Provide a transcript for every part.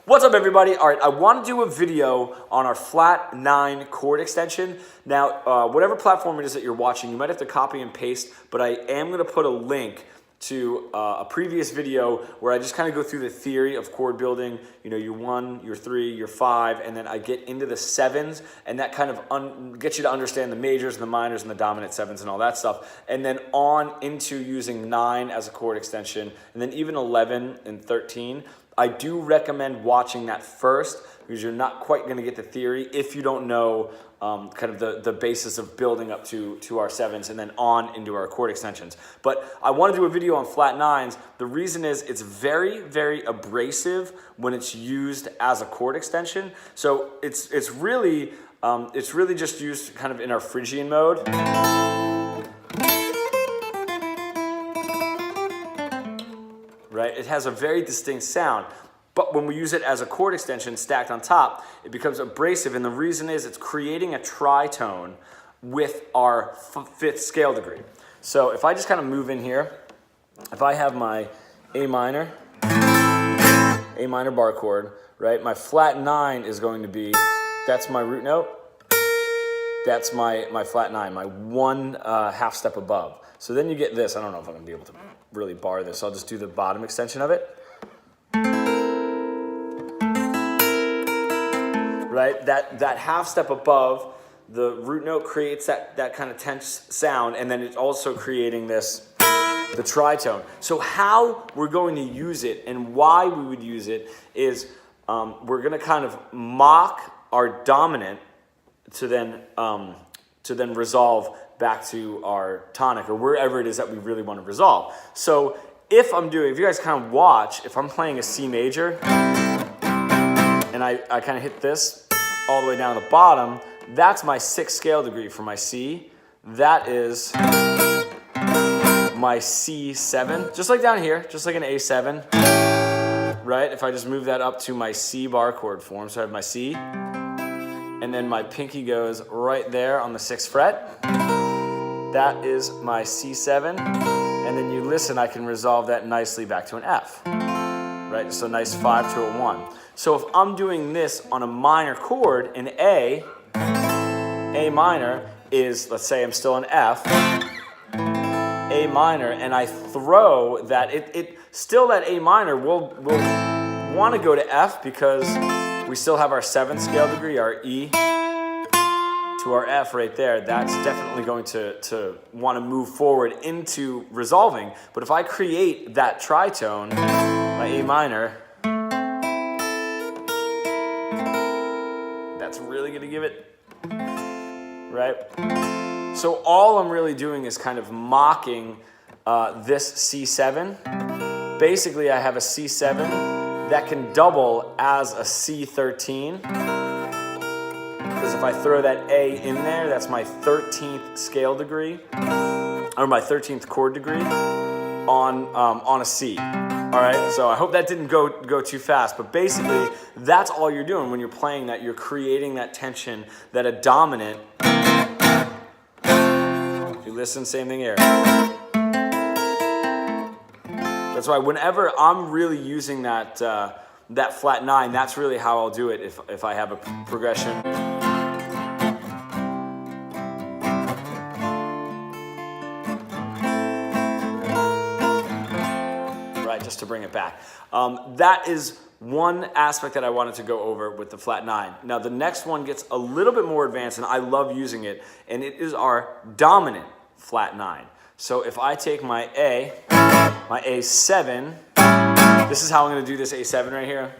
What's up, everybody? All right, I want to do a video on our flat 9 chord extension. Now, whatever platform it is that you're watching, you might have to copy and paste, but I am going to put a link to a previous video where I just kind of go through the theory of chord building, you know, your 1, your 3, your 5, and then I get into the 7s, and that kind of gets you to understand the majors and the minors and the dominant 7s and all that stuff, and then on into using 9 as a chord extension, and then even 11 and 13. I do recommend watching that first because you're not quite going to get the theory if you don't know kind of the basis of building up to our 7s and then on into our chord extensions. But I want to do a video on flat 9s. The reason is it's very, very abrasive when it's used as a chord extension. So it's really just used kind of in our Phrygian mode. Right? It has a very distinct sound, but when we use it as a chord extension stacked on top, it becomes abrasive, and the reason is it's creating a tritone with our 5th scale degree. So if I just kind of move in here, if I have my A minor bar chord, right? My flat 9 is going to be, that's my root note, that's my flat 9, my 1 half step above. So then you get this. I don't know if I'm going to be able to really bar this. So I'll just do the bottom extension of it. Right? That half step above, the root note creates that kind of tense sound, and then it's also creating this, the tritone. So how we're going to use it and why we would use it is we're going to kind of mock our dominant to then resolve back to our tonic or wherever it is that we really want to resolve. So if you guys kind of watch, if I'm playing a C major and I kind of hit this all the way down to the bottom, that's my 6th scale degree for my C. That is my C7, just like down here, just like an A7, right? If I just move that up to my C bar chord form, so I have my C, and then my pinky goes right there on the 6th fret. That is my C7, and then you listen, I can resolve that nicely back to an F, right? So nice 5 to a 1. So if I'm doing this on a minor chord, an A minor is, let's say I'm still an F, A minor, and I throw that, still that A minor will want to go to F because we still have our 7th scale degree, our E, to our F right there. That's definitely going to want to move forward into resolving. But if I create that tritone, my A minor, that's really going to give it, right? So all I'm really doing is kind of mocking this C7. Basically, I have a C7 that can double as a C13. Because if I throw that A in there, that's my 13th scale degree, or my 13th chord degree on a C. All right, so I hope that didn't go too fast, but basically that's all you're doing when you're playing that. You're creating that tension that a dominant, if you listen, same thing here. That's why whenever I'm really using that flat 9, that's really how I'll do it if I have a progression. Right, just to bring it back. That is one aspect that I wanted to go over with the flat 9. Now the next one gets a little bit more advanced, and I love using it, and it is our dominant flat 9. So if I take my A7, this is how I'm going to do this A7 right here.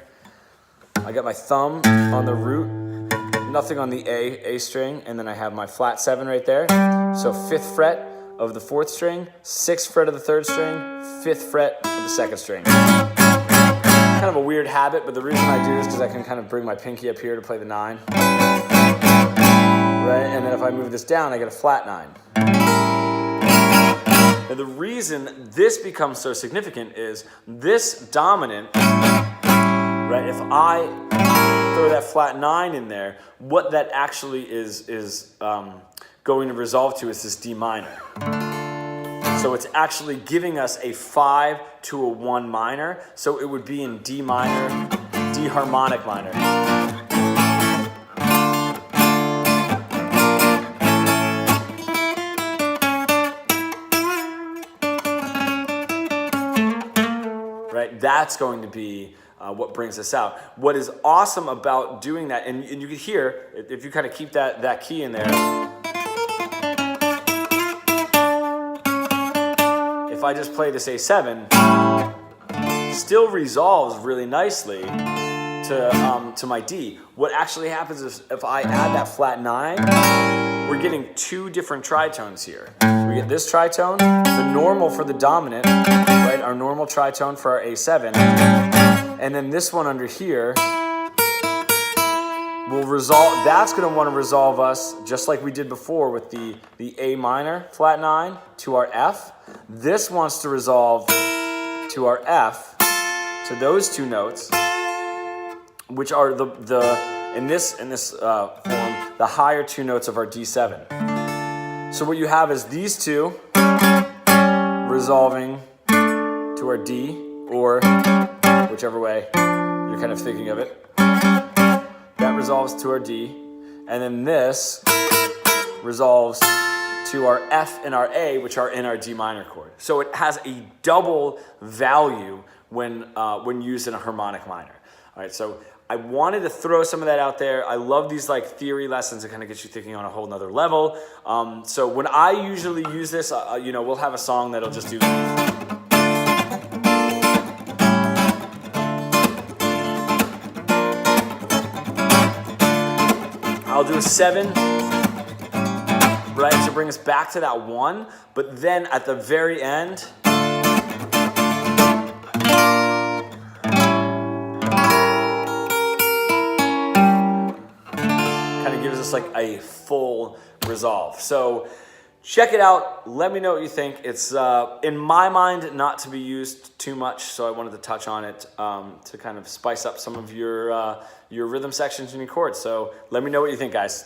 I got my thumb on the root, nothing on the A string, and then I have my flat 7 right there. So 5th fret of the 4th string, 6th fret of the 3rd string, 5th fret of the 2nd string. Kind of a weird habit, but the reason I do is because I can kind of bring my pinky up here to play the 9. Right, and then if I move this down, I get a flat 9. Now the reason this becomes so significant is this dominant, right, if I throw that flat 9 in there, what that actually is going to resolve to is this D minor. So it's actually giving us a 5 to a 1 minor. So it would be in D minor, D harmonic minor. Right, that's going to be what brings us out. What is awesome about doing that, and you can hear, if you kind of keep that key in there, if I just play this A7, still resolves really nicely to my D. What actually happens is if I add that flat 9, we're getting two different tritones here. We get this tritone, the normal for the dominant, right? Our normal tritone for our A7, and then this one under here will resolve. That's going to want to resolve us just like we did before with the A minor flat 9 to our F. This wants to resolve to our F, to those two notes, which are in this form the higher two notes of our D7. So what you have is these two resolving to our D, or whichever way you're kind of thinking of it. That resolves to our D, and then this resolves to our F and our A, which are in our D minor chord. So it has a double value when used in a harmonic minor. All right, so I wanted to throw some of that out there. I love these like theory lessons that kind of get you thinking on a whole nother level. So when I usually use this, we'll have a song that'll just do. I'll do a 7, right, to bring us back to that 1, but then at the very end, kind of gives us like a full resolve. So check it out. Let me know what you think. It's, in my mind, not to be used too much, so I wanted to touch on it to kind of spice up some of your rhythm sections in your chords. So let me know what you think, guys.